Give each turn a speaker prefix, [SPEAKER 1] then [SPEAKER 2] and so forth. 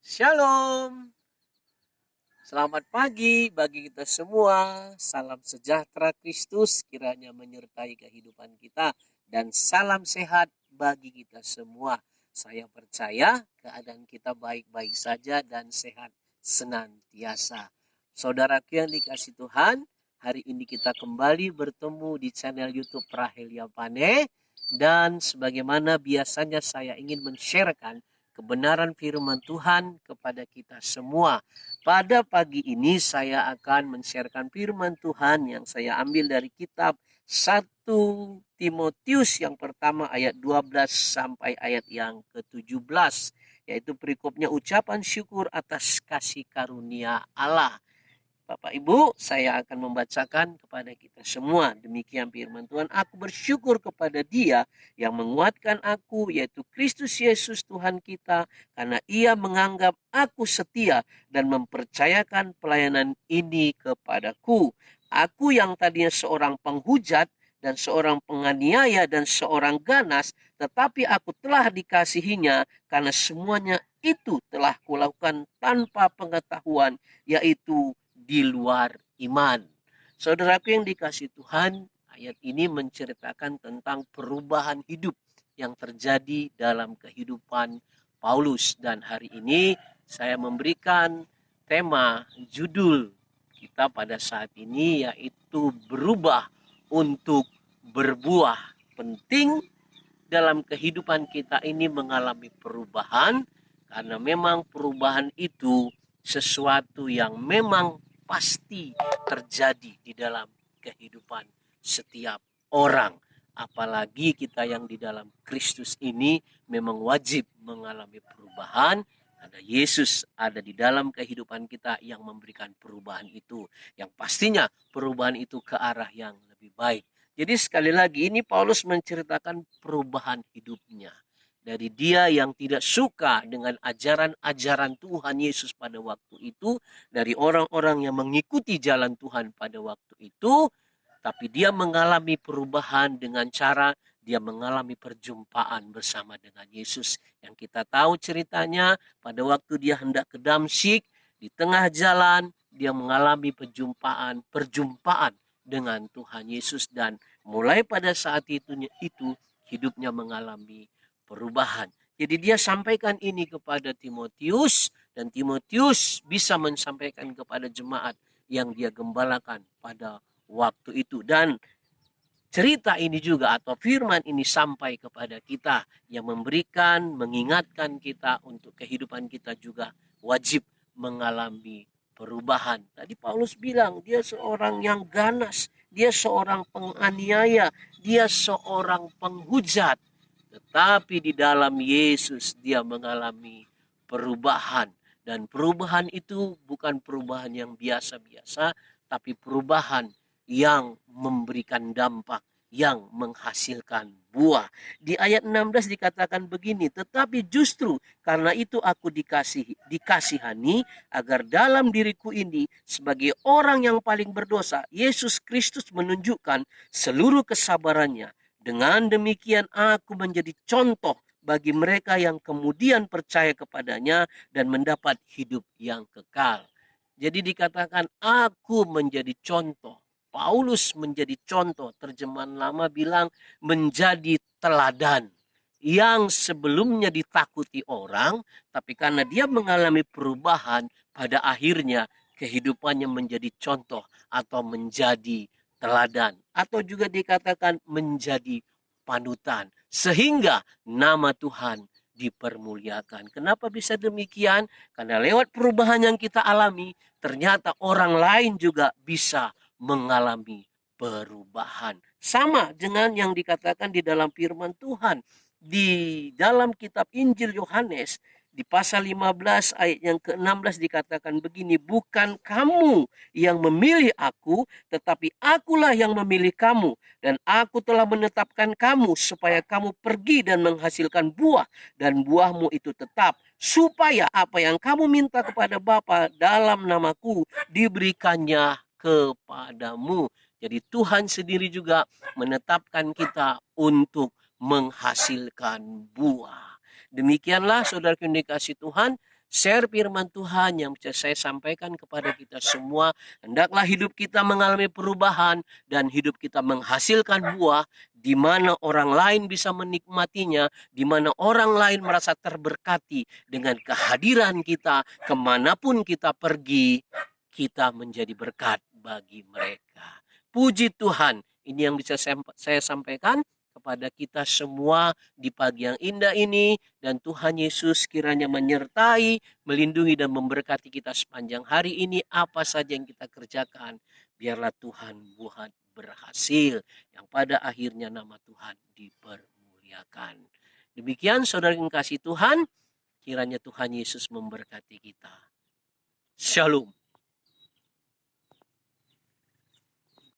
[SPEAKER 1] Shalom, selamat pagi bagi kita semua. Salam sejahtera Kristus kiranya menyertai kehidupan kita dan salam sehat bagi kita semua. Saya percaya keadaan kita baik-baik saja dan sehat senantiasa. Saudaraku yang dikasih Tuhan, hari ini kita kembali bertemu di channel YouTube Prahelia Pane dan sebagaimana biasanya saya ingin men-sharekan kebenaran firman Tuhan kepada kita semua. Pada pagi ini saya akan men-sharekan firman Tuhan yang saya ambil dari kitab 1 Timotius yang pertama ayat 12 sampai ayat yang ke-17. Yaitu perikopnya ucapan syukur atas kasih karunia Allah. Bapak Ibu, saya akan membacakan kepada kita semua. Demikian firman Tuhan, aku bersyukur kepada Dia yang menguatkan aku, yaitu Kristus Yesus Tuhan kita, karena Ia menganggap aku setia dan mempercayakan pelayanan ini kepadaku. Aku yang tadinya seorang penghujat dan seorang penganiaya dan seorang ganas, tetapi aku telah dikasihinya karena semuanya itu telah kulakukan tanpa pengetahuan, yaitu di luar iman. Saudaraku yang dikasih Tuhan, ayat ini menceritakan tentang perubahan hidup yang terjadi dalam kehidupan Paulus. Dan hari ini saya memberikan tema judul kita pada saat ini yaitu berubah untuk berbuah. Penting dalam kehidupan kita ini mengalami perubahan karena memang perubahan itu sesuatu yang memang pasti terjadi di dalam kehidupan setiap orang. Apalagi kita yang di dalam Kristus ini memang wajib mengalami perubahan karena Yesus ada di dalam kehidupan kita yang memberikan perubahan itu. Yang pastinya perubahan itu ke arah yang lebih baik. Jadi sekali lagi ini Paulus menceritakan perubahan hidupnya. Dari dia yang tidak suka dengan ajaran-ajaran Tuhan Yesus pada waktu itu, dari orang-orang yang mengikuti jalan Tuhan pada waktu itu, tapi dia mengalami perubahan dengan cara dia mengalami perjumpaan bersama dengan Yesus. Yang kita tahu ceritanya pada waktu dia hendak ke Damsyik, di tengah jalan dia mengalami perjumpaan dengan Tuhan Yesus dan mulai pada saat itu hidupnya mengalami perubahan. Jadi dia sampaikan ini kepada Timotius dan Timotius bisa menyampaikan kepada jemaat yang dia gembalakan pada waktu itu. Dan cerita ini juga atau firman ini sampai kepada kita yang memberikan, mengingatkan kita untuk kehidupan kita juga wajib mengalami perubahan. Tadi Paulus bilang dia seorang yang ganas, dia seorang penganiaya, dia seorang penghujat. Tetapi di dalam Yesus dia mengalami perubahan. Dan perubahan itu bukan perubahan yang biasa-biasa, tapi perubahan yang memberikan dampak, yang menghasilkan buah. Di ayat 16 dikatakan begini, tetapi justru karena itu aku dikasihani agar dalam diriku ini sebagai orang yang paling berdosa, Yesus Kristus menunjukkan seluruh kesabarannya. Dengan demikian aku menjadi contoh bagi mereka yang kemudian percaya kepadanya dan mendapat hidup yang kekal. Jadi dikatakan aku menjadi contoh. Paulus menjadi contoh. Terjemahan lama bilang menjadi teladan. Yang sebelumnya ditakuti orang, tapi karena dia mengalami perubahan, pada akhirnya kehidupannya menjadi contoh atau menjadi teladan. Atau juga dikatakan menjadi panutan. Sehingga nama Tuhan dipermuliakan. Kenapa bisa demikian? Karena lewat perubahan yang kita alami, ternyata orang lain juga bisa mengalami perubahan. Sama dengan yang dikatakan di dalam firman Tuhan. Di dalam kitab Injil Yohanes, di pasal 15 ayat yang ke-16 dikatakan begini, bukan kamu yang memilih aku, tetapi akulah yang memilih kamu. Dan aku telah menetapkan kamu supaya kamu pergi dan menghasilkan buah. Dan buahmu itu tetap. Supaya apa yang kamu minta kepada Bapa dalam namaku diberikannya kepadamu. Jadi Tuhan sendiri juga menetapkan kita untuk menghasilkan buah. Demikianlah saudara yang dikasih Tuhan, share firman Tuhan yang bisa saya sampaikan kepada kita semua. Hendaklah hidup kita mengalami perubahan dan hidup kita menghasilkan buah di mana orang lain bisa menikmatinya, di mana orang lain merasa terberkati dengan kehadiran kita. Kemanapun kita pergi, kita menjadi berkat bagi mereka. Puji Tuhan, ini yang bisa saya sampaikan kepada kita semua di pagi yang indah ini, dan Tuhan Yesus kiranya menyertai, melindungi dan memberkati kita sepanjang hari ini. Apa saja yang kita kerjakan, biarlah Tuhan buat berhasil, yang pada akhirnya nama Tuhan dipermuliakan. Demikian saudara yang kasih Tuhan, kiranya Tuhan Yesus memberkati kita. Shalom.